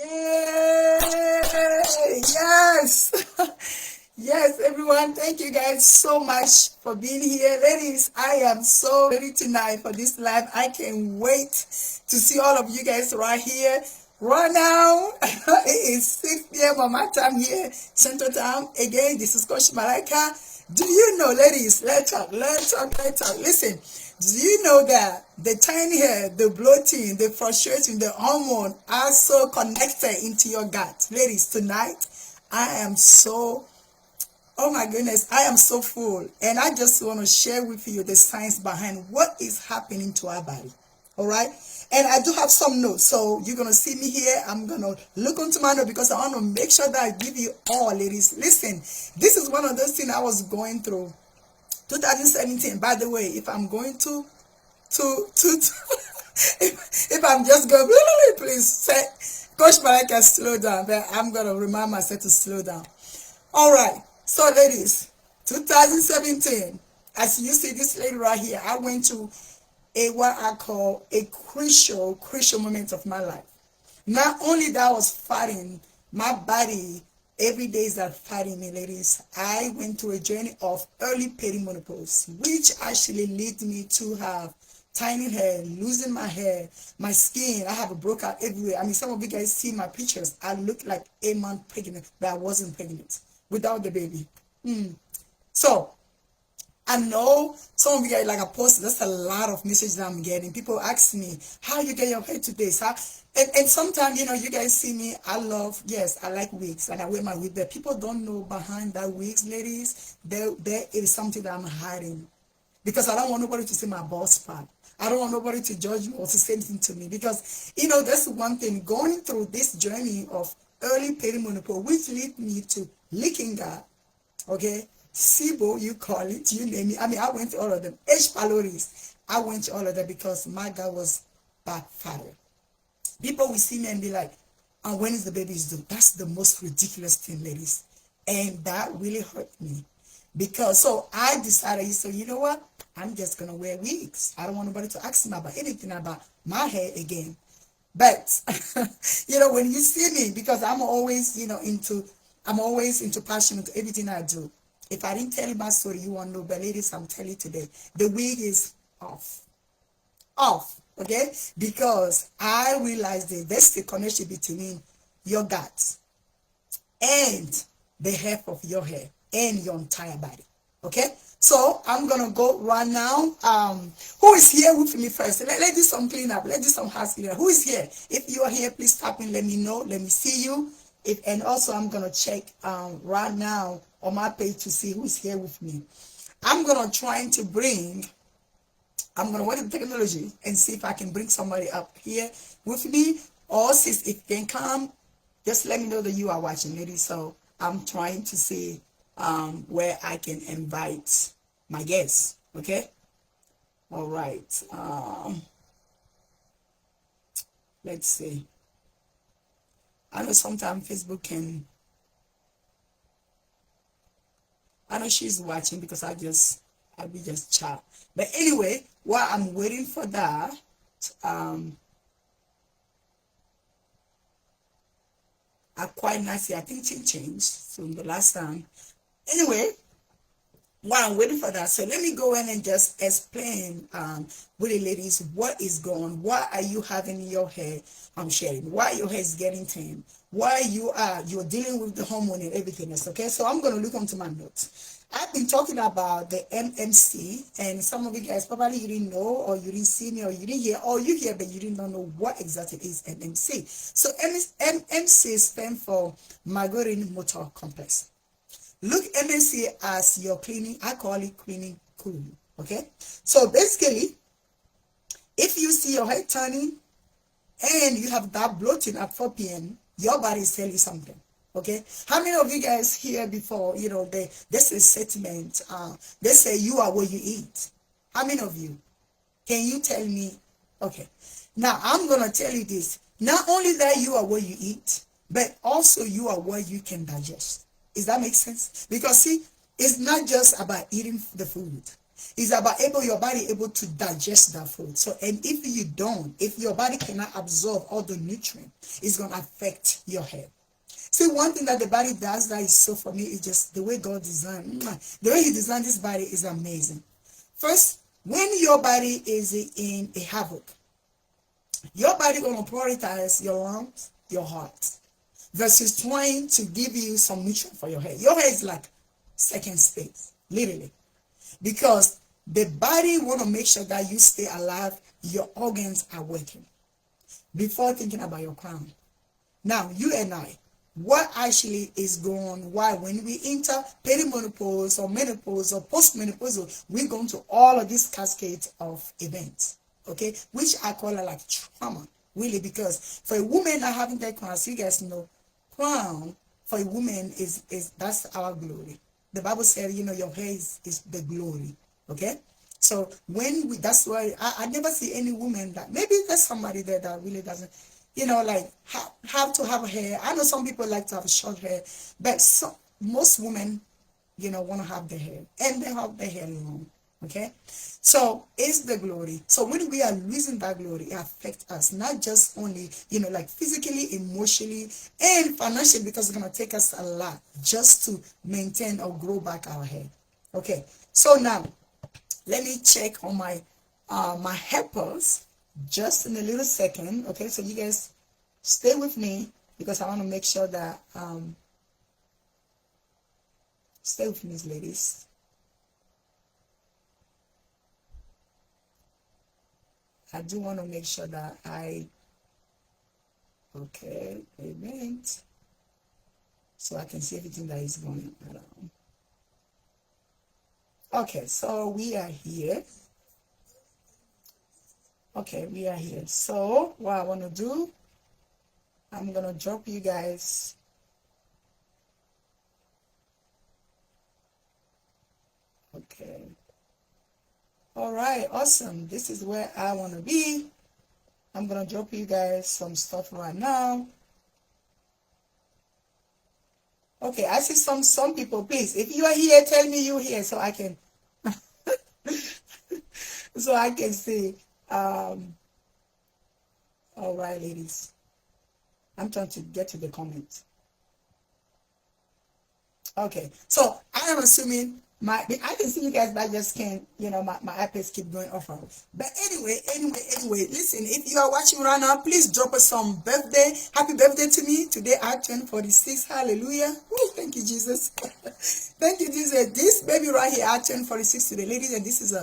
Yay! Yes! Yes, everyone, thank you guys so much for being here. Ladies, I am so ready tonight for this live. I can't wait to see all of you guys right here. Right now, it is 6 p.m. on my time here, Central Time. Again, this is Coach Malaika. Do you know, ladies, let's talk, let's talk, let's talk. Listen, do you know that the tiny hair, the bloating, the frustration, the hormone are so connected into your gut? Ladies, tonight, I am so, oh my goodness, I am so full. And I just want to share with you the science behind what is happening to our body. All right. And I do have some notes. So you're going to see me here. I'm going to look onto my note because I want to make sure that I give you all, ladies. Listen, this is one of those things I was going through 2017. By the way, if I'm going if I'm just going, please say, Coach Malaika, slow down. But I'm going to remind myself to slow down. All right. So, ladies, 2017, as you see this lady right here, I went to what I call a crucial moment of my life. Not only that I was fighting my body, every day is that fighting me, ladies. I went through a journey of early perimenopause, which actually led me to have tiny hair, losing my hair, my skin. I have a breakout everywhere. I mean, some of you guys see my pictures. I look like a month pregnant, but I wasn't pregnant without the baby. So I know some of you guys, like I posted, that's a lot of messages that I'm getting. People ask me, how you get your hair to this? Huh? And sometimes, you guys see me, yes, I like wigs and I wear my wig, but people don't know behind that wigs, ladies, there is something that I'm hiding. Because I don't want nobody to see my bald spot. I don't want nobody to judge me or to say anything to me. Because, that's one thing, going through this journey of early perimenopause, which lead me to leaking gut, okay? SIBO, you call it, you name it. I mean, I went to all of them. H. pylori's, I went to all of them because my gut was backfired. People will see me and be like, and when is the baby's due? That's the most ridiculous thing, ladies. And that really hurt me. Because, so I decided, so you know what? I'm just going to wear wigs. I don't want nobody to ask me about anything about my hair again. But, when you see me, because I'm always, I'm always into passion into everything I do. If I didn't tell you my story, you won't know. But ladies, I'm telling you today, the wig is off. Off, okay? Because I realized that there's the connection between your gut and the hair of your hair and your entire body. Okay, so I'm gonna go right now. Who is here with me first? Let's do some cleanup. Let's do some house cleanup. Who is here? If you are here, please tap in. Let me know. Let me see you. And also I'm gonna check right now on my page to see who's here with me. I'm gonna wait the technology and see if I can bring somebody up here with me. Or sis, if you can come, just let me know that you are watching, ladies. So I'm trying to see where I can invite my guests. Okay. All right. Let's see. I know sometimes Facebook can. I know she's watching because I will just chat. But anyway, while I'm waiting for that, I quite nicely. I think it changed from the last time. Anyway, while I'm waiting for that, so let me go in and just explain with the ladies what is going on. Why are you having your hair shedding? Why your hair is getting thin? Why you're dealing with the hormone and everything else. Okay, so I'm gonna look onto my notes. I've been talking about the MMC, and some of you guys probably you didn't know, or you didn't see me, or you didn't hear, or you hear but you didn't know what exactly is MMC. So MMC stands for Bagoudou motor complex. Look MMC as your cleaning. I call it cleaning cool. Okay, so basically, if you see your head turning and you have that bloating at 4 p.m., your body is telling you something. Okay, how many of you guys here before, there's a statement, they say you are what you eat? How many of you? Can you tell me? Okay, now I'm gonna tell you this. Not only that you are what you eat, but also you are what you can digest. Does that make sense? Because see, it's not just about eating the food. It's about your body able to digest that food. So, and if you don't, if your body cannot absorb all the nutrients, it's going to affect your hair. See, one thing that the body does that is so for me is just the way God designed. The way He designed this body is amazing. First, when your body is in a havoc, your body going to prioritize your lungs, your heart, versus trying to give you some nutrient for your hair. Your hair is like second space, literally, because the body want to make sure that you stay alive, your organs are working before thinking about your crown. Now, you and I, what actually is going on? Why when we enter perimenopause or menopause or postmenopausal, we're going to all of these cascades of events, okay, which I call it like trauma, really, because for a woman not having that crown, as you guys know, crown for a woman is that's our glory. The Bible said, you know, your hair is the glory, okay. So when we, that's why I never see any woman that, maybe there's somebody there that really doesn't, you know, like have to have hair. I know some people like to have short hair, but most women, you know, want to have their hair, and they have their hair long, okay. So it's the glory. So when we are losing that glory, it affects us, not just only, you know, like physically, emotionally, and financially, because it's going to take us a lot just to maintain or grow back our hair, okay. So now let me check on my my helpers just in a little second, okay. So you guys stay with me, because I want to make sure that stay with me, ladies. I do want to make sure that okay, amen, so I can see everything that is going on. Okay, so we are here. Okay, we are here. So what I want to do, I'm gonna drop you guys. Okay. All right, awesome. This is where I want to be. I'm gonna drop you guys some stuff right now. Okay, I see some people. Please, if you are here, tell me you're here so I can so I can see. All right, ladies. I'm trying to get to the comments. Okay, so I am assuming I can see you guys, but I just can't, you know, my iPads keep going off. But anyway, listen, if you are watching right now, please drop us some happy birthday to me. Today I turn 46. Hallelujah. Woo, thank you, Jesus. Thank you, Jesus. This baby right here, I turn 46 today, ladies, and this is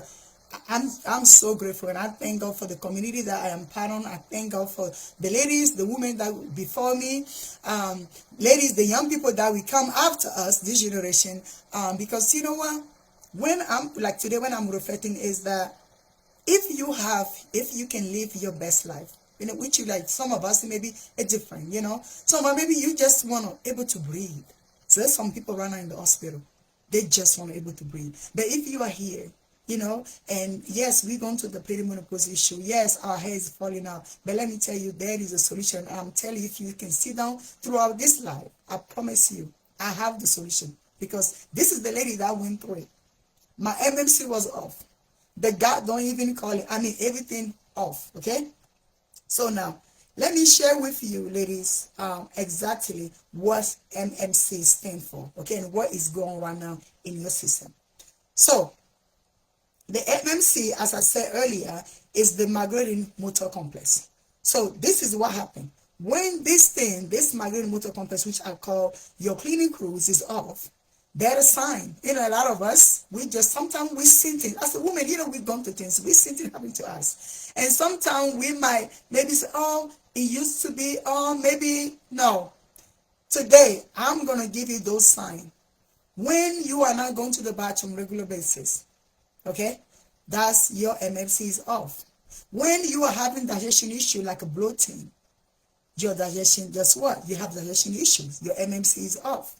I'm so grateful, and I thank God for the community that I am part of. I thank God for the ladies, the women that before me, ladies, the young people that will come after us, this generation, because you know what, when I'm like today, when I'm reflecting is that if you can live your best life, you know, which you like, some of us maybe it's different, you know, some of maybe you just want to able to breathe. So there's some people right now in the hospital, they just want to able to breathe. But if you are here, you know, and yes, we're going to the perimenopause issue. Yes, our hair is falling out. But let me tell you, there is a solution. I'm telling you, if you can sit down throughout this life, I promise you, I have the solution. Because this is the lady that went through it. My MMC was off. The God don't even call it. I mean, everything off, okay? So now, let me share with you, ladies, exactly what MMC stands for, okay, and what is going on right now in your system. So, the MMC, as I said earlier, is the migrating motor complex. So this is what happened. When this migrating motor complex, which I call your cleaning cruise, is off, there's a sign. You know, a lot of us, sometimes we see things. As a woman, you know, we've gone through things. We see things happen to us. And sometimes we might maybe say, oh, it used to be, oh, maybe, no. Today, I'm going to give you those signs. When you are not going to the bathroom on a regular basis, okay, that's your MMC is off. When you are having digestion issue like a bloating, your digestion, guess what? You have digestion issues. Your MMC is off.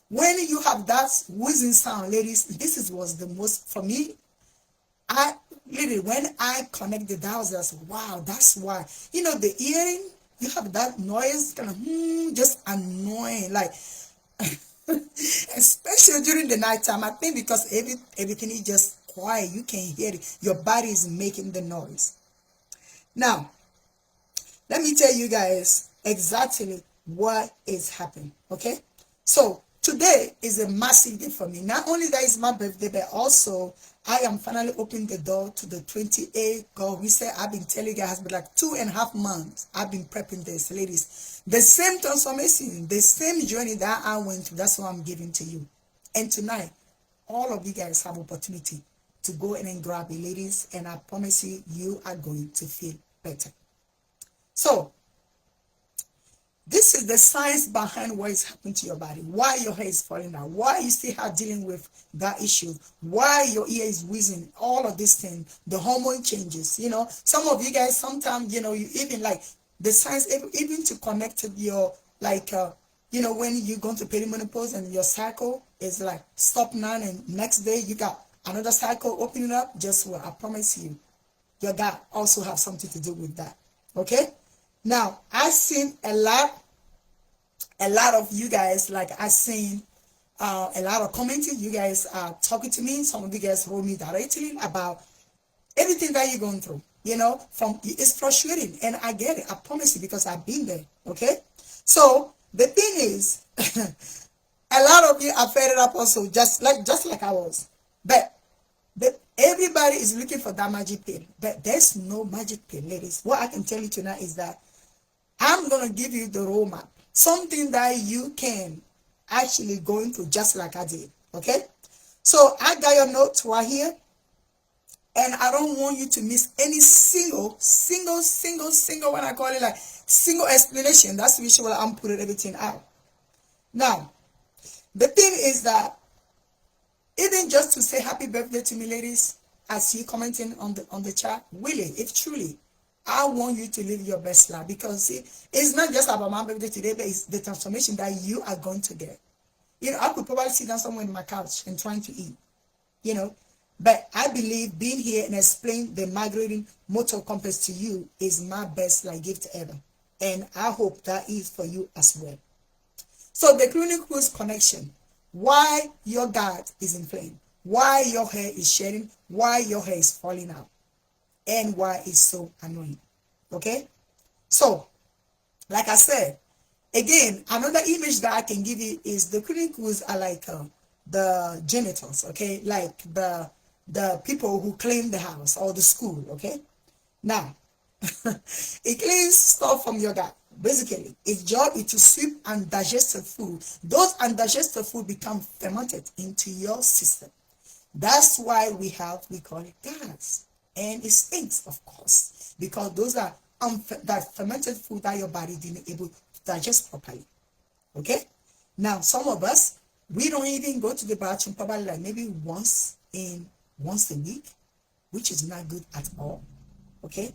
When you have that wheezing sound, ladies, was the most, for me, when I connect the dots, I said, wow, that's why. You know, the earring, you have that noise, kind of, just annoying, like, especially during the night time. I think because everything is just quiet. You can hear it. Your body is making the noise. Now, let me tell you guys exactly what is happening, okay? So today is a massive day for me. Not only that is my birthday, but also I am finally opening the door to the 28th. God, we say I've been telling you guys, but like 2.5 months I've been prepping this, ladies. The same transformation, the same journey that I went through, that's what I'm giving to you. And tonight, all of you guys have opportunity to go in and grab it, ladies, and I promise you, you are going to feel better. So this is the science behind what is happening to your body, why your hair is falling out, why you still are dealing with that issue, why your ear is wheezing, all of these things, the hormone changes. You know, some of you guys sometimes, you know, you even like the science even to connect your like you know, when you go to perimenopause and your cycle is like stop now and next day you got another cycle opening up. Just what I promise you, your gut also have something to do with that. Okay. Now, I've seen a lot of you guys, like I've seen a lot of commenting. You guys are talking to me. Some of you guys wrote me directly about everything that you're going through. You know, it's frustrating, and I get it. I promise you, because I've been there. Okay, so the thing is, a lot of you are fed up also, just like I was, but everybody is looking for that magic pill, but there's no magic pill, ladies. What I can tell you tonight is that I'm going to give you the roadmap, something that you can actually go into just like I did, okay? So I got your notes right here, and I don't want you to miss any single, when I call it like single explanation. That's the reason why I'm putting everything out. Now, the thing is that even just to say happy birthday to me, ladies, as you commenting on the chat, really, if truly, I want you to live your best life, because see, it's not just about my birthday today, but it's the transformation that you are going to get. You know, I could probably sit down somewhere in my couch and trying to eat, you know, but I believe being here and explain the migrating motor complex to you is my best like gift ever, and I hope that is for you as well. So the clinical connection, why your gut is inflamed, why your hair is shedding, why your hair is falling out, and why it's so annoying. Okay, so like I said, again, another image that I can give you is the clinicals are like the janitors, okay, like the people who clean the house or the school. Okay, now it cleans stuff from your gut. Basically, its job is to sweep undigested food. Those undigested food become fermented into your system. That's why we call it gas. And it stinks, of course, because those are that fermented food that your body didn't able to digest properly. Okay? Now, some of us, we don't even go to the bathroom probably like maybe once a week, which is not good at all. Okay?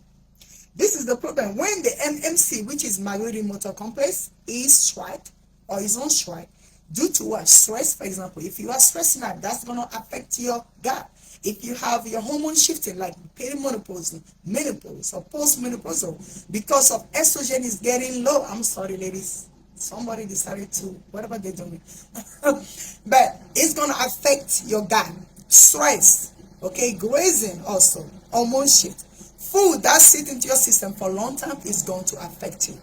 This is the problem. When the MMC, which is migrating motor complex, is strike or is on strike, due to what? Stress, for example. If you are stressing out, that's going to affect your gut. If you have your hormone shifting, like perimenopause, menopause, or postmenopausal, because of estrogen is getting low. I'm sorry, ladies. Somebody decided to, whatever they're doing. But it's going to affect your gut. Stress, okay, grazing also, hormone shift. Food that sits into your system for a long time is going to affect you.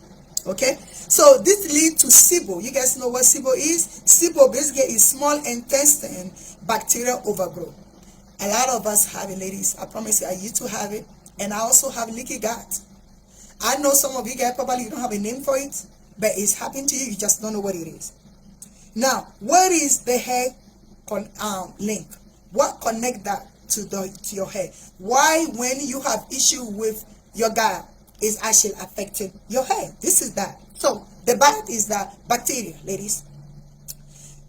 Okay, so this leads to SIBO. You guys know what SIBO is? SIBO basically is small intestine bacterial overgrowth. A lot of us have it, ladies. I promise you, I used to have it, and I also have leaky gut. I know some of you guys probably don't have a name for it, but it's happening to you. You just don't know what it is. Now, what is the hair link? What connect that to your hair? Why, when you have issue with your gut, is actually affecting your hair? This is that. So the bad is that bacteria, ladies.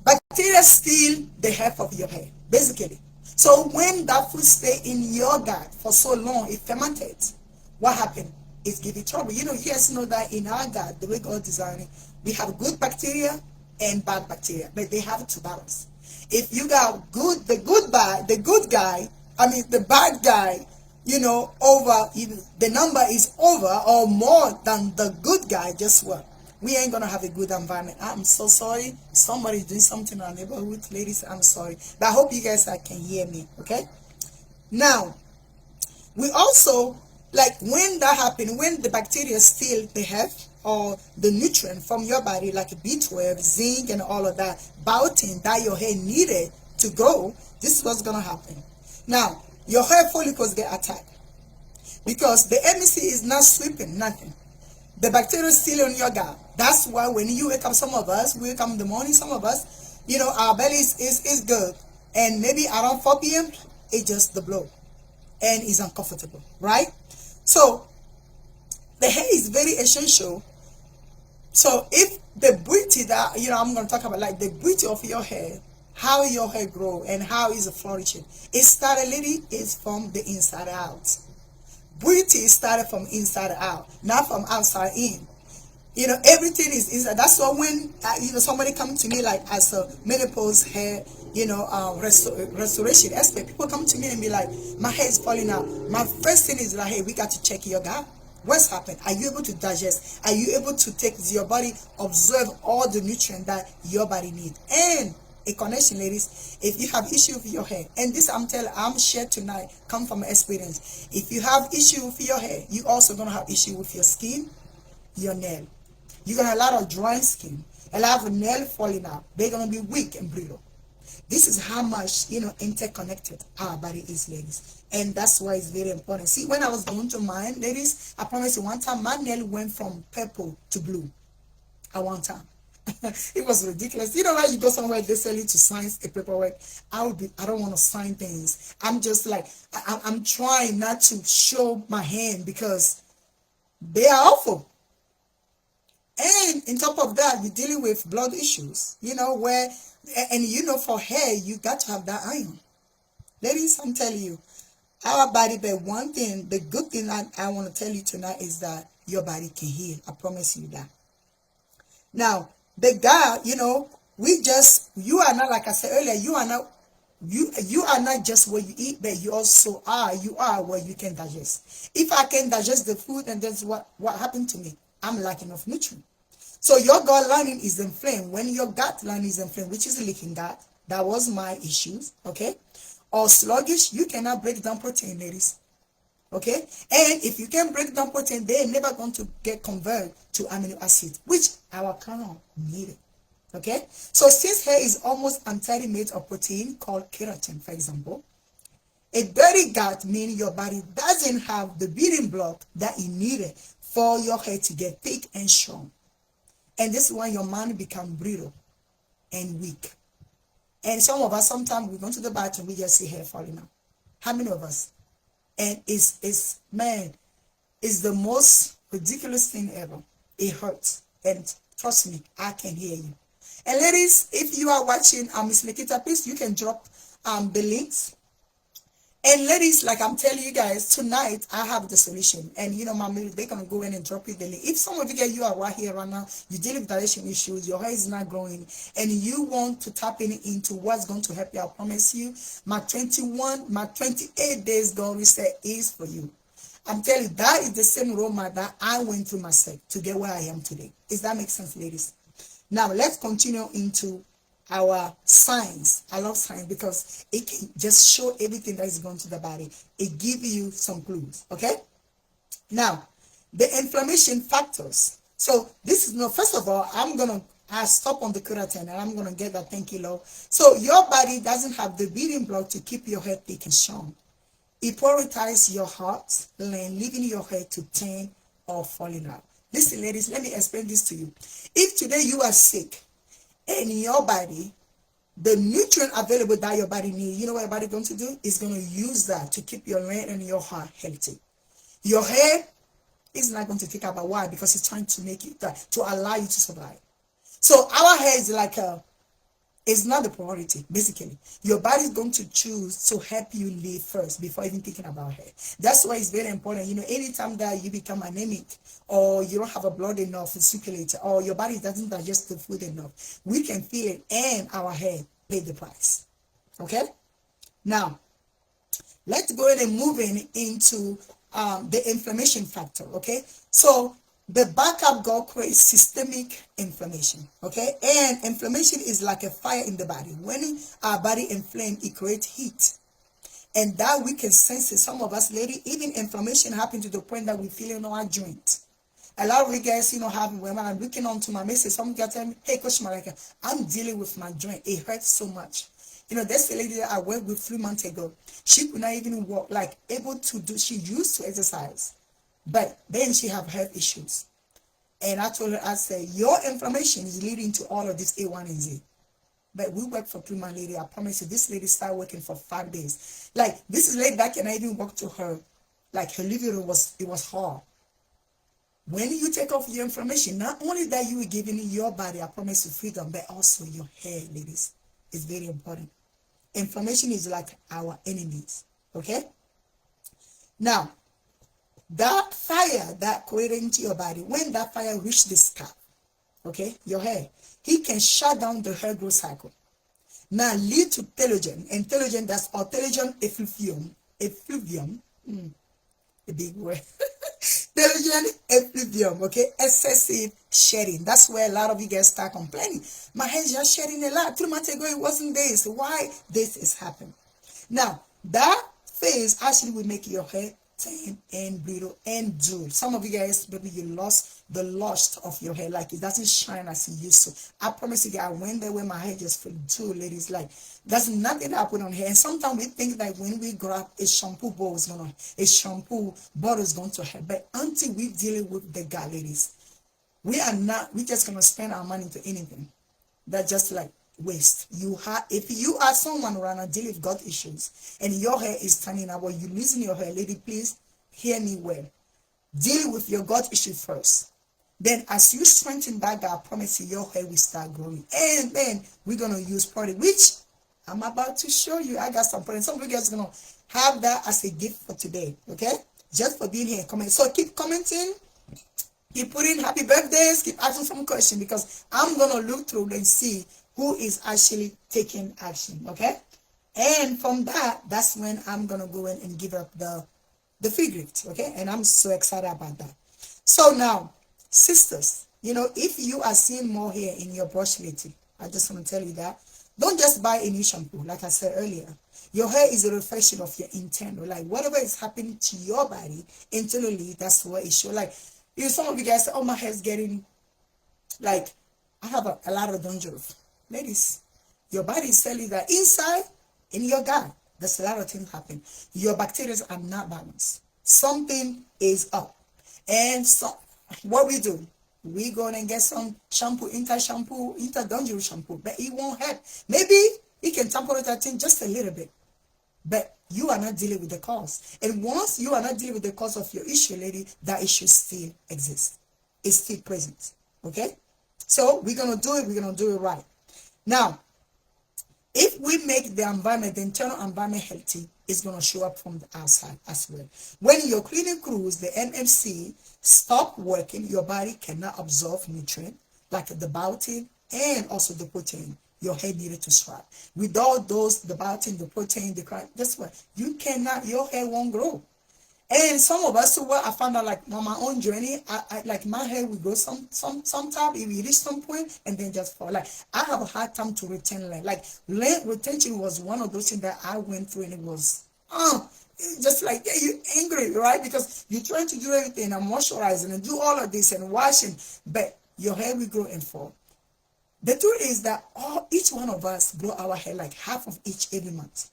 Bacteria steal the health of your hair, basically. So when that food stay in your gut for so long, it fermentates. What happened? It gives you trouble. You know, you guys know that in our gut, the way God designed it, we have good bacteria and bad bacteria, but they have to balance. If you got the bad guy, you know, over, the number is over or more than the good guy, guess what? We ain't gonna have a good environment. I'm so sorry. Somebody's doing something in our neighborhood, ladies. I'm sorry, but I hope you guys can hear me. Okay. Now, we also, like when that happens, when the bacteria steal the health or the nutrient from your body, like B12, zinc, and all of that, biotin that your hair needed to grow, this is what's going to happen. Now, your hair follicles get attacked because the MEC is not sweeping nothing. The bacteria is still on your gut. That's why when you wake up, some of us, we wake up in the morning, some of us, our belly is good. And maybe around 4 p.m., it's just the blow and is uncomfortable, right? So the hair is very essential. So if the beauty that, I'm going to talk about, like the beauty of your hair, how your hair grow and how is it flourishing, it started literally is from the inside out. Beauty started from inside out, not from outside in. Everything is inside. That's why when somebody come to me like as a menopause hair restoration expert, people come to me and be like, my hair is falling out. My first thing is like, hey, we got to check your gut. What's happened? Are you able to digest? Are you able to take your body, observe all the nutrients that your body needs? And a connection, ladies, if you have issue with your hair, and this I'm shared tonight come from experience. If you have issue with your hair, you also gonna have issue with your skin, your nail. You're gonna have a lot of dry skin, a lot of nail falling out. They're gonna be weak and brittle. This is how much interconnected our body is, ladies, and that's why it's very important. See, when I was going to mine, ladies, I promise you, one time my nail went from purple to blue at one time. It was ridiculous. When you go somewhere, they tell you to sign a paperwork. I don't want to sign things. I'm just like, I'm trying not to show my hand because they are awful. And on top of that, you're dealing with blood issues, for hair, you got to have that iron. Ladies, I'm telling you, our body, but one thing, the good thing I want to tell you tonight is that your body can heal. I promise you that. Now, the guy, you are not, like I said earlier, you are not just what you eat, but you are what you can digest. If I can digest the food, and that's what happened to me. I'm lacking of nutrient. So your gut lining is inflamed. When your gut lining is inflamed, which is a leaking gut, that was my issues, okay? Or sluggish, you cannot break down protein, ladies. Okay, and if you can break down protein, they're never going to get converted to amino acid, which our crown needed. Okay, so since hair is almost entirely made of protein called keratin, for example, a dirty gut means your body doesn't have the building block that it needed for your hair to get thick and strong, and this is when your mind becomes brittle and weak. And some of us, sometimes we go to the bathroom, we just see hair falling out. How many of us? And it's the most ridiculous thing ever. It hurts. And trust me, I can hear you. And ladies, if you are watching Miss Nikita, please, you can drop the links. And ladies, like I'm telling you guys, tonight I have the solution. And mommy, they're gonna go in and drop you the link. If some of you guys, you are right here right now, you deal with digestion issues, your hair is not growing, and you want to tap into what's going to help you, I promise you, my 28 days goal reset is for you. I'm telling you, that is the same roadmap that I went through myself to get where I am today. Does that make sense, ladies? Now let's continue into our science. I love science because it can just show everything that is going to the body. It gives you some clues. Okay, now the inflammation factors. So this is first of all, I'm gonna stop on the keratin and I'm gonna get that 10 kilo. So your body doesn't have the building block to keep your hair thick and strong. It prioritizes your heart and leaving your hair to thin or falling out. Listen, ladies, let me explain this to you. If today you are sick and your body, the nutrient available that your body needs, you know what your body going to do? It's going to use that to keep your hair and your heart healthy. Your hair is not going to take about why? Because it's trying to make it to allow you to survive. So our hair is like it's not the priority, basically. Your body is going to choose to help you live first before even thinking about hair. That's why it's very important. Anytime that you become anemic or you don't have a blood enough to circulate or your body doesn't digest the food enough, we can feel it and our hair pay the price. Okay? Now, let's go ahead and move into the inflammation factor. Okay? So, the backup goal creates systemic inflammation, okay? And inflammation is like a fire in the body. When our body inflamed, it creates heat. And that we can sense it. Some of us, lady, even inflammation happen to the point that we feel in our joint. A lot of you guys, have when I'm looking onto my message, some guys tell me, hey, Coach Malaika, I'm dealing with my joint. It hurts so much. There's a lady that I worked with 3 months ago. She could not even walk, like able to do, she used to exercise, but then she have health issues. And I told her, I said, your inflammation is leading to all of this A1 and Z. But we worked for 3 months, lady. I promise you, this lady started working for 5 days. Like, this is lady that can I even walk to her. Like, her living room was hard. When you take off your inflammation, not only that you are giving your body, I promise you, freedom, but also your hair, ladies. It's very important. Inflammation is like our enemies, okay? Now, that fire that created into your body, when that fire reaches the scalp, okay, your hair, he can shut down the hair growth cycle. Now, lead to telogen, and telogen, that's or telogen effluvium, a big word. Telogen effluvium, okay, excessive shedding. That's where a lot of you guys start complaining. My hair is just shedding a lot. 3 months ago, it wasn't this. Why this is happening? Now, that phase actually will make your hair thin and brittle and dull. Some of you guys, maybe you lost the lust of your hair, like it doesn't shine as it used to. I promise you guys, I went there when my hair just feel dull, ladies. Like there's nothing that I put on hair. And sometimes we think that when we grab a shampoo bottle is going to help. But until we deal with the guy, ladies, we just gonna spend our money to anything. That's just like waste. If you are someone right now dealing with gut issues and your hair is turning out or you're losing your hair, lady, please hear me well. Deal with your gut issue first. Then as you strengthen that guy, I promise you your hair will start growing. And then we're gonna use product, which I'm about to show you. I got some product. Some of you guys are gonna have that as a gift for today, okay? Just for being here. Comment. So keep commenting. Keep putting happy birthdays. Keep asking some questions because I'm gonna look through and see who is actually taking action, okay? And from that's when I'm gonna go in and give up the free gift, okay? And I'm so excited about that. So now, sisters, if you are seeing more hair in your brush lately, I just want to tell you that don't just buy a new shampoo. Like I said earlier, your hair is a reflection of your internal. Like whatever is happening to your body internally, that's what it shows. Like some of you guys say, oh, my hair's getting like I have a lot of dandruff. Ladies, your body is telling you that inside in your gut, there's a lot of things happen. Your bacteria are not balanced. Something is up. And so what we do, we go and get some shampoo, inter-dandruff shampoo, but it won't help. Maybe it can temporarily that thing just a little bit, but you are not dealing with the cause. And once you are not dealing with the cause of your issue, lady, that issue still exists. It's still present, okay? So we're going to do it. We're going to do it right. Now, if we make the environment, the internal environment healthy, it's going to show up from the outside as well. When your cleaning crews, the NMC, stop working, your body cannot absorb nutrient like the biotin and also the protein your hair needed to thrive. Without those, the biotin, the protein, guess what? Your hair won't grow. And some of us, so what I found out, like on my own journey, I like my hair will grow sometime it will reach some point and then just fall. Like I have a hard time to retain length. Like length retention was one of those things that I went through, and it was just like you're angry, right? Because you're trying to do everything and moisturizing and do all of this and washing, but your hair will grow and fall. The truth is that each one of us grow our hair like half of each every month.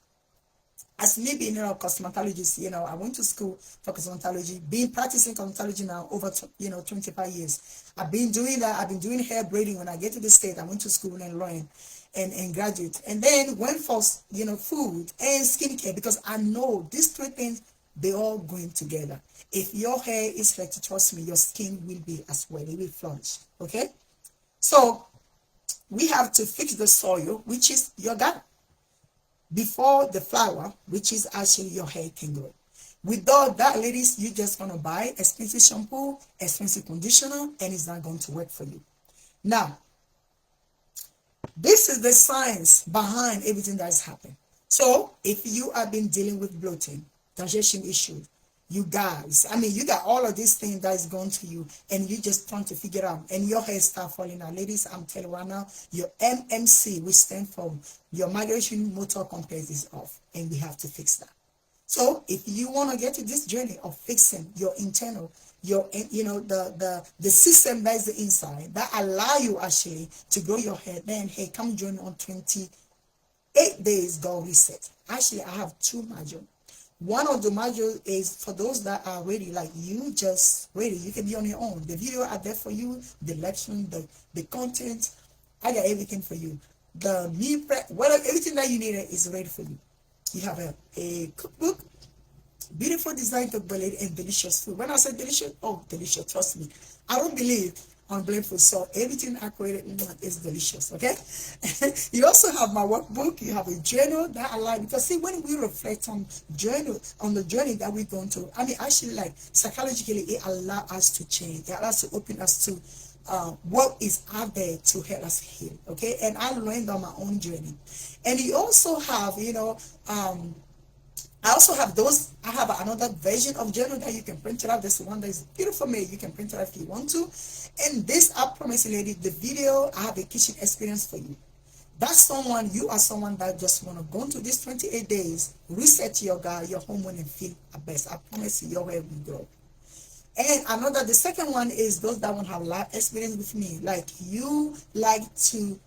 As me being a cosmetologist, I went to school for cosmetology, practicing cosmetology now over 25 years. I've been doing that. I've been doing hair braiding. When I get to the state, I went to school and learned and graduate. And then went for food and skincare, because I know these three things, they all going together. If your hair is healthy, trust me, your skin will be as well. It will flourish. Okay? So we have to fix the soil, which is your gut, before the flower, which is actually your hair can grow. Without that, ladies, you're just going to buy expensive shampoo, expensive conditioner, and it's not going to work for you. Now, this is the science behind everything that is happening. So, if you have been dealing with bloating, digestion issues, you guys, you got all of these things that is going to you, and you just trying to figure out, and your hair start falling out. Ladies, I'm telling you right now, your MMC, which stands for your migration motor complex, is off, and we have to fix that. So if you want to get to this journey of fixing your internal, your the system that is the inside that allow you actually to grow your hair, then hey, come join me on 28 days goal reset. Actually, I have two modules. One of the modules is for those that are ready, like you just ready. You can be on your own. The video are there for you, the lecture, the content, I got everything for you. The meal prep, whatever, everything that you need is ready for you. You have a cookbook, beautiful design to blend and delicious food. When I say delicious, oh, delicious, trust me. I don't believe on blend food, so everything I created is delicious, okay? You also have my workbook, you have a journal that I like, because see, when we reflect on journal, on the journey that we're going through, I mean, actually, like, psychologically, it allows us to change, it allows us to open us to what is out there to help us heal, okay? And I learned on my own journey. And you also have, I also have those. I have another version of journal that you can print it out. This one that is beautiful made. You can print it out if you want to. And this, I promise you, lady, the video, I have a kitchen experience for you. That's someone, you are someone that just want to go into these 28 days, reset your guard, your hormone, and feel the best. I promise you, your hair will grow. And another, the second one is those that want to have life experience with me. Like, you like to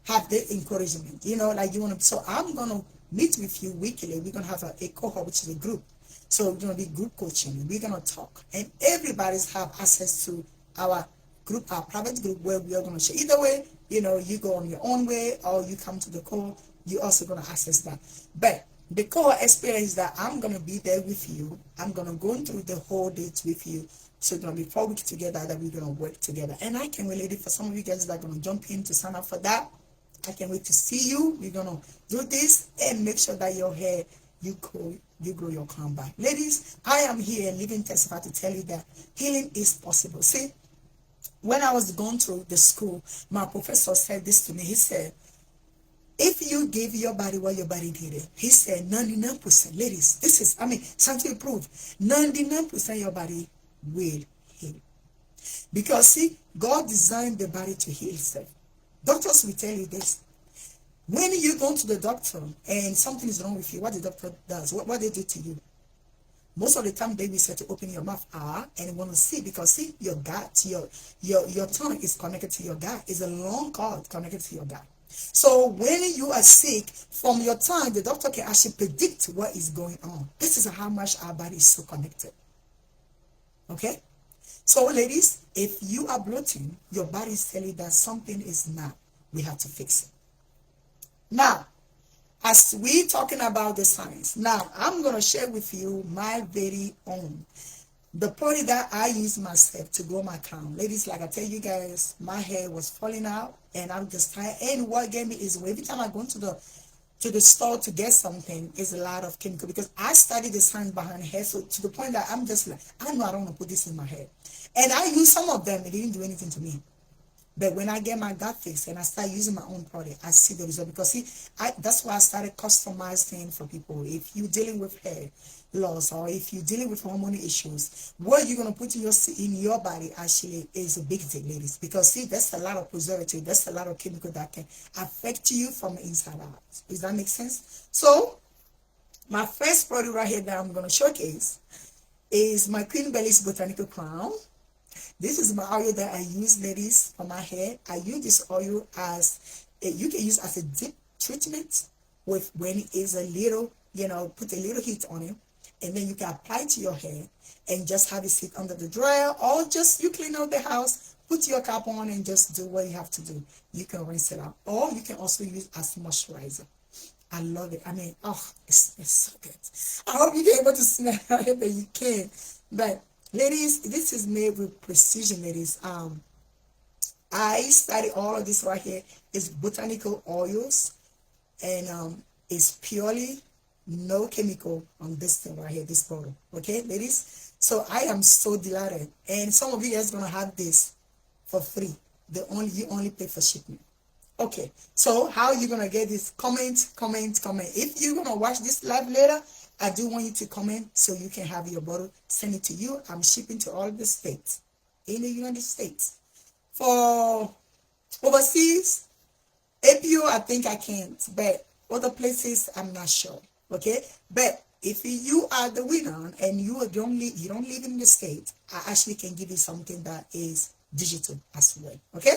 have the encouragement, like you want to. So I'm going to meet with you weekly. We're going to have a cohort, which is a group. So we're going to be group coaching. We're going to talk. And everybody's have access to our group, our private group, where we are going to share. Either way, you go on your own way or you come to the core, you're also going to access that. But the core experience that I'm going to be there with you, I'm going to go through the whole date with you. So it's going to be 4 weeks together that we're going to work together. And I can relate it for some of you guys that are going to jump in to sign up for that. I can't wait to see you. We're going to do this and make sure that your hair, you grow your crown back. Ladies, I am here living testify to tell you that healing is possible. See, when I was going through the school, my professor said this to me. He said, if you give your body what your body needed, he said 99%, ladies, this is, something proof, 99% your body will heal. Because see, God designed the body to heal itself. Doctors will tell you this. When you go to the doctor and something is wrong with you, what the doctor does, what they do to you? Most of the time they will say to open your mouth and want to see, because see, your gut, your tongue is connected to your gut. It's a long cord connected to your gut. So when you are sick, from your tongue, the doctor can actually predict what is going on. This is how much our body is so connected. Okay? So ladies, if you are bloating, your body is telling you that something is not. We have to fix it. Now, as we talking about the science, now I'm going to share with you my very own. The product that I use myself to grow my crown. Ladies, like I tell you guys, my hair was falling out and I'm just tired. And what gave me is every time I go to the store to get something is a lot of chemical, because I studied the science behind hair, so to the point that I'm just like, I know I don't want to put this in my hair. And I use some of them, it didn't do anything to me. But when I get my gut fixed and I start using my own product, I see the result. Because see, that's why I started customizing for people. If you're dealing with hair loss or if you're dealing with hormonal issues, what you're going to put in your body actually is a big deal, ladies. Because see, there's a lot of preservative, there's a lot of chemical that can affect you from the inside out. Does that make sense? So, my first product right here that I'm going to showcase is my Queen Bellis Botanical Crown. This is my oil that I use, ladies, for my hair. I use this oil as, you can use as a deep treatment with when it is a little, put a little heat on it. And then you can apply it to your hair and just have it sit under the dryer, or just you clean out the house, put your cap on and just do what you have to do. You can rinse it out. Or you can also use as moisturizer. I love it. It's so good. I hope you're able to smell it, but you can. But ladies, this is made with precision, ladies. I study all of this right here. It's botanical oils, and it's purely no chemical on this thing right here, this bottle. Okay, ladies? So I am so delighted. And some of you guys gonna have this for free. You only pay for shipment. Okay, so how you gonna get this? Comment. If you're gonna watch this live later, I do want you to comment so you can have your bottle, send it to you. I'm shipping to all the states in the United States. For overseas, APO, I think I can't, but other places, I'm not sure. Okay, but if you are the winner and you don't live in the state, I actually can give you something that is digital as well. Okay,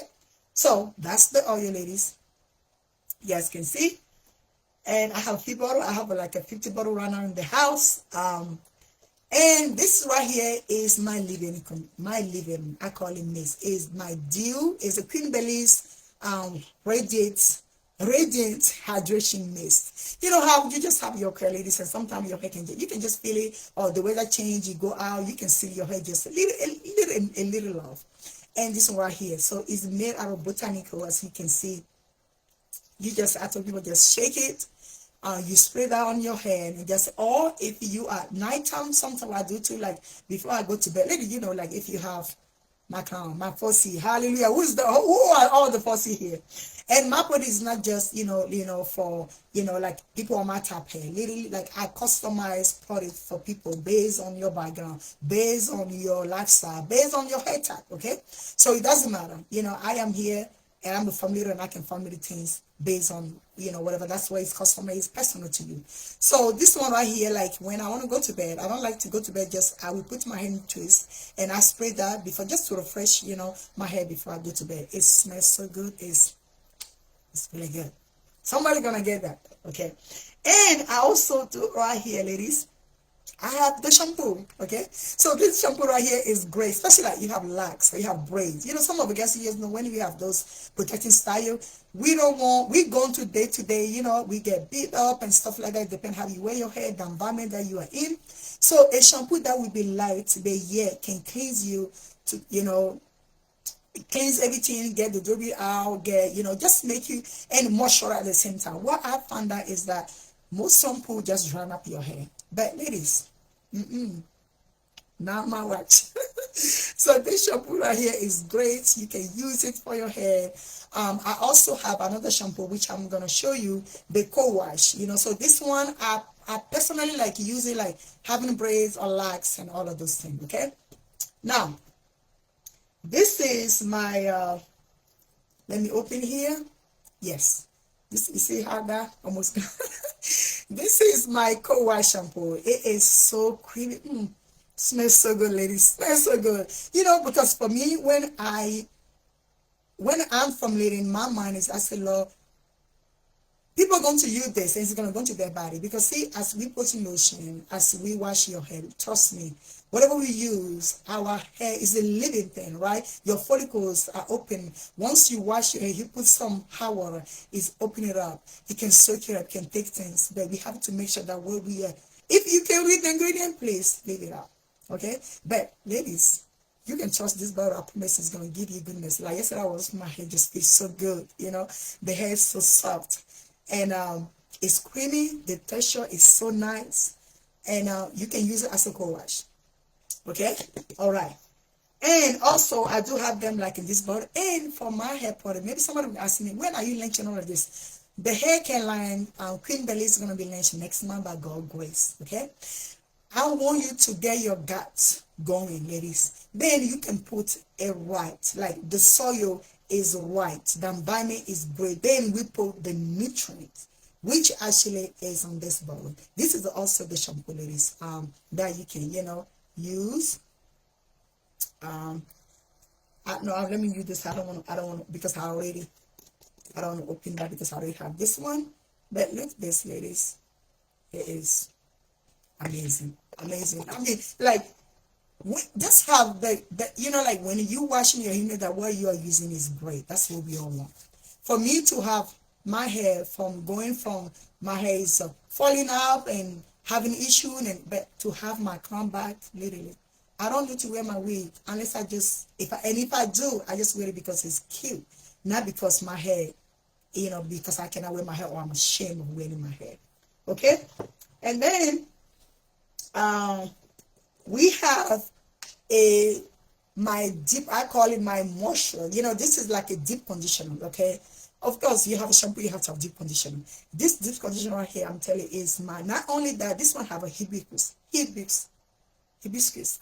so that's the oil, ladies. You guys can see, and I have a few bottle. I have like a 50 bottle right now in the house. And this right here is my living, I call it mist, is my dew, is a Queen Bellis radiant hydration mist. You know how you just have your hair, ladies, and sometimes your hair you can just feel it, or the weather change, you go out, you can see your hair just a little off. And this one right here, so it's made out of botanical, as you can see. You just, I told people, just shake it. You spray that on your hand, and just, or if you are nighttime, sometimes I do too, like before I go to bed, lady, like if you have my crown, my foresee, hallelujah, who are all the foresee here? And my body is not just, for, like people on my top hair, literally, like I customize products for people based on your background, based on your lifestyle, based on your hair type, okay? So it doesn't matter, I am here, and I'm a familiar, and I can formulate things based on, whatever. That's why it's customized, it's personal to you. So this one right here, like when I want to go to bed, I don't like to go to bed, just I will put my hand twist, and I spray that before, just to refresh, my hair before I go to bed. It smells so good. It's really good. Somebody gonna get that, okay? And I also do right here, ladies, I have the shampoo, okay? So this shampoo right here is great, especially like you have locks or you have braids. Some of the guys, when we have those protecting style, we go to day, we get beat up and stuff like that, depend how you wear your hair, the environment that you are in. So a shampoo that will be light, can cleanse you to, cleanse everything, get the debris out, just make you, and moisturize at the same time. What I found out is that most shampoo just dry up your hair. But ladies, not my watch. So this shampoo right here is great. You can use it for your hair. I also have another shampoo which I'm gonna show you, the co-wash. So this one I personally like using, like having braids or locks and all of those things. Okay. Now this is my let me open here. Yes. This, you see how that almost this is my co-wash shampoo. It is so creamy. Smells so good, ladies. Smells so good. Because for me, when I'm formulating, my mind is, I say, Lord, people are going to use this, and it's going to go into their body. Because see, as we put in lotion, as we wash your hair, trust me, whatever we use, our hair is a living thing, right? Your follicles are open. Once you wash your hair, you put some hot water, it's open it up. It can soak it up, can take things. But we have to make sure that where we are, if you can read the ingredient, please leave it out. Okay? But ladies, you can trust this bottle. I promise it's going to give you goodness. Like yesterday, my hair just feels so good. The hair is so soft. And it's creamy. The texture is so nice. And you can use it as a co-wash. Okay? All right. And also, I do have them like in this bottle. And for my hair product, maybe somebody will ask me, when are you launching all of this? The hair care line, Queen Bellis is going to be launched next month by God's grace. Okay? I want you to get your guts going, ladies. Then you can put it right. Like the soil is right. The environment is great. Then we put the nutrients, which actually is on this bottle. This is also the shampoo, ladies, that you can, use. Let me use this. I don't want, because I don't want to open that because I already have this one. But look at this, ladies. It is amazing. I mean, like, just have the like when you washing your hair, that what you are using is great. That's what we all want. For me to have my hair going from my hair is falling out and having issue, but to have my crown back, literally, I don't need to wear my wig unless if I do, I just wear it because it's cute, not because my hair, because I cannot wear my hair or I'm ashamed of wearing my hair. Okay, and then we have my deep, I call it my moisture. This is like a deep conditioner. Okay, of course you have a shampoo, you have to have deep conditioner. This deep conditioner right here, I'm telling you, is not only that, this one have a hibiscus hibiscus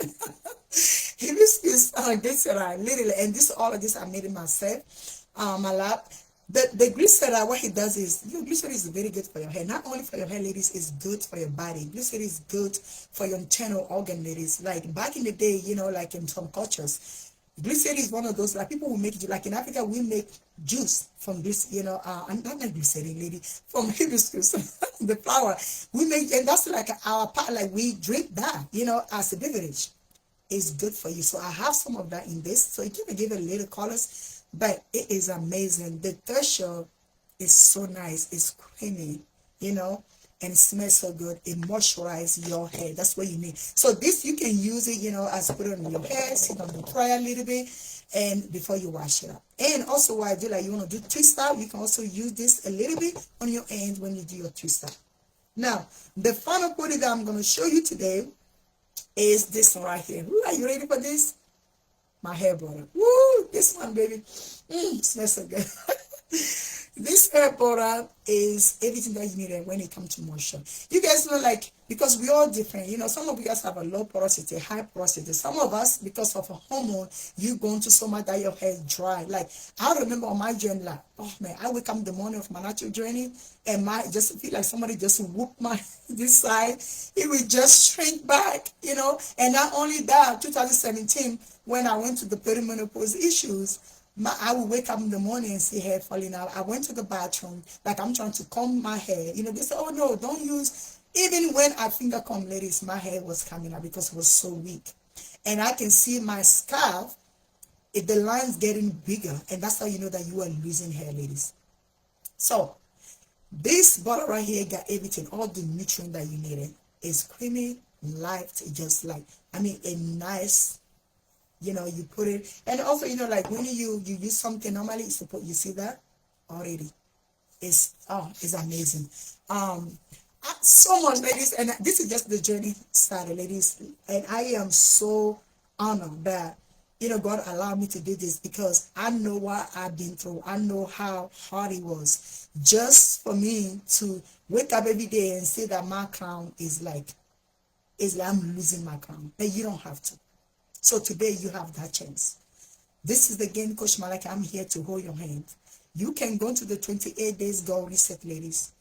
this right, literally, and all of this I made it myself, my lab. The glycerin, what it does is, glycerin is very good for your hair. Not only for your hair, ladies, it's good for your body. Glycerin is good for your internal organ, ladies. Like back in the day, like in some cultures, glycerin is one of those, like people will make it, like in Africa, we make juice from this, and not glycerin, lady, from hibiscus, the flower. We make, and that's like our part, like we drink that, as a beverage. Is good for you. So I have some of that in this. So it can give a little colors, but it is amazing. The texture is so nice. It's creamy, and it smells so good. It moisturizes your hair. That's what you need. So this, you can use it, as put it on your hair, sit on the dryer a little bit, and before you wash it up. And also what I do, like you want to do twist out, you can also use this a little bit on your end when you do your twist out. Now, the final product that I'm going to show you today is this one right here. Are you ready for this? My hair butter. Woo! This one, baby. Smells so good. This hair butter is everything that you need when it comes to moisture. You guys know, like, because we're all different. Some of you guys have a low porosity, high porosity. Some of us, because of a hormone, you going to so much that your hair is dry. Like, I remember on my journey, like, oh man, I wake up in the morning of my natural journey, and my just feel like somebody just whooped my this side. It would just shrink back, And not only that, 2017, when I went to the perimenopause issues, I would wake up in the morning and see hair falling out. I went to the bathroom, like I'm trying to comb my hair. They say, oh no, don't use. Even when I finger comb, ladies, my hair was coming out because it was so weak. And I can see my scalp, the line's getting bigger. And that's how you know that you are losing hair, ladies. So this bottle right here got everything, all the nutrient that you needed. It's creamy, light, just like, a nice, you put it. And also, like when you use something normally, you see that already. It's amazing. So much, ladies, and this is just the journey started, ladies. And I am so honored that God allowed me to do this, because I know what I've been through. I know how hard it was just for me to wake up every day and say that my crown is like I'm losing my crown. But you don't have to. So today you have that chance. This is again Coach Malaika. I'm here to hold your hand. You can go to the 28 days goal reset, ladies.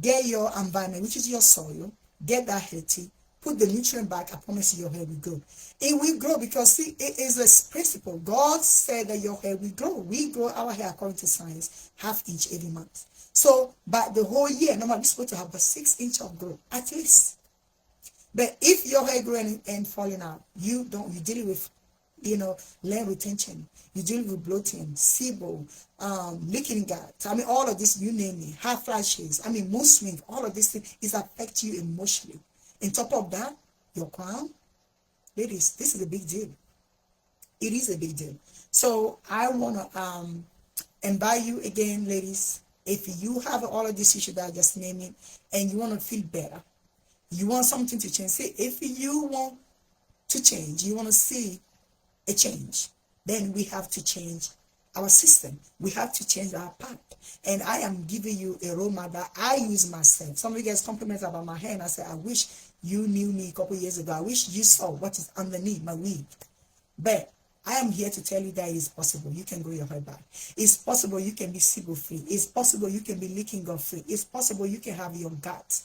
Get your environment, which is your soil. Get that healthy. Put the nutrient back. I promise you, your hair will grow. It will grow because, see, it is a principle. God said that your hair will grow. We grow our hair according to science, half inch every month. So, by the whole year, normally we're supposed to have a 6 inch of growth, at least. But if your hair growing and falling out, you deal with, land retention. You deal with bloating, SIBO, leaking gut. All of this, you name it, hair flashes, mood swing, all of this thing is affect you emotionally. On top of that, your crown, ladies, this is a big deal. It is a big deal. So I want to invite you again, ladies. If you have all of this issue that I just named it, and you want to feel better, you want something to change. See, if you want to change, you want to see a change, then we have to change our system. We have to change our path. And I am giving you a role model that I use myself. Some of you guys compliment about my hair, and I say, I wish you knew me a couple years ago. I wish you saw what is underneath my wig. But I am here to tell you that it is possible. You can grow your hair back. It's possible you can be SIBO free. It's possible you can be leaking gut free. It's possible you can have your gut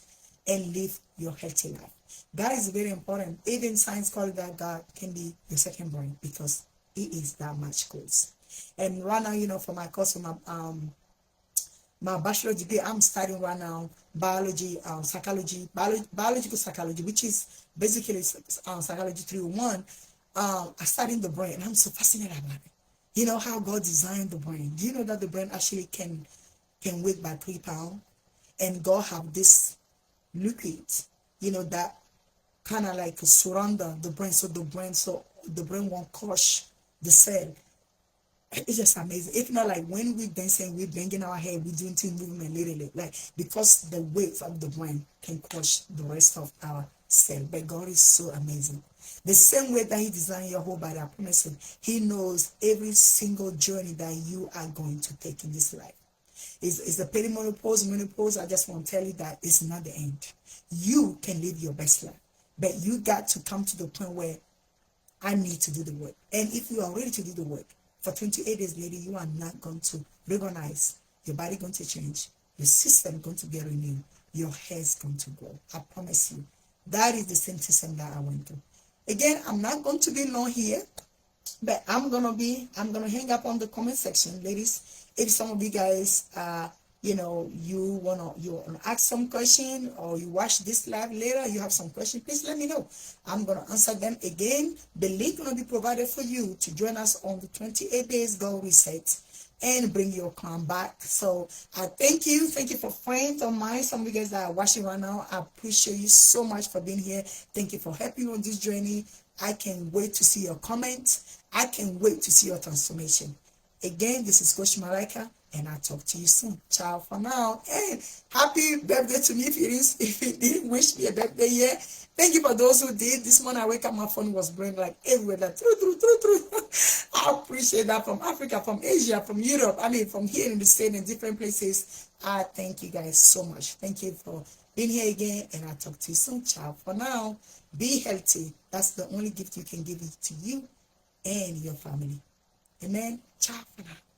and live your healthy life. That is very important. Even science calls that God can be your second brain, because it is that much close. And right now, for my course, my bachelor degree, I'm studying right now biology, psychology, biological psychology, which is basically psychology 301. I'm studying the brain, and I'm so fascinated about it. You know how God designed the brain. Do you know that the brain actually can weigh by 3 pounds? And God have this liquid, that kind of like surround the brain, so the brain won't crush the cell. It's just amazing. If not, like when we dancing, we banging our head, we doing team movement literally, like because the weight of the brain can crush the rest of our cell. But God is so amazing. The same way that He designed your whole body, I promise you, He knows every single journey that you are going to take in this life. It's the perimenopause, menopause. I just want to tell you that it's not the end. You can live your best life, but you got to come to the point where I need to do the work. And if you are ready to do the work, for 28 days, lady, you are not going to recognize your body going to change, your system going to get renewed, your hair is going to grow. I promise you. That is the same system that I went through. Again, I'm not going to be long here, but I'm gonna hang up on the comment section, ladies. If some of you guys you wanna ask some question, or you watch this live later, you have some question, please let me know. I'm gonna answer them. Again, the link gonna be provided for you to join us on the 28 days goal reset and bring your crown back. So I thank you for friends of mine, some of you guys that are watching right now. I appreciate you so much for being here. Thank you for helping me on this journey. I can't wait to see your comments. I can't wait to see your transformation. Again, this is Coach Malaika, and I'll talk to you soon. Ciao for now. And happy birthday to me if you didn't wish me a birthday yet. Thank you for those who did. This morning I wake up, my phone was blowing like everywhere. Like, I appreciate that, from Africa, from Asia, from Europe. I mean, from here in the States and different places. I thank you guys so much. Thank you for being here again, and I'll talk to you soon. Ciao for now. Be healthy. That's the only gift you can give it to you and your family. Amen. Ciao for now.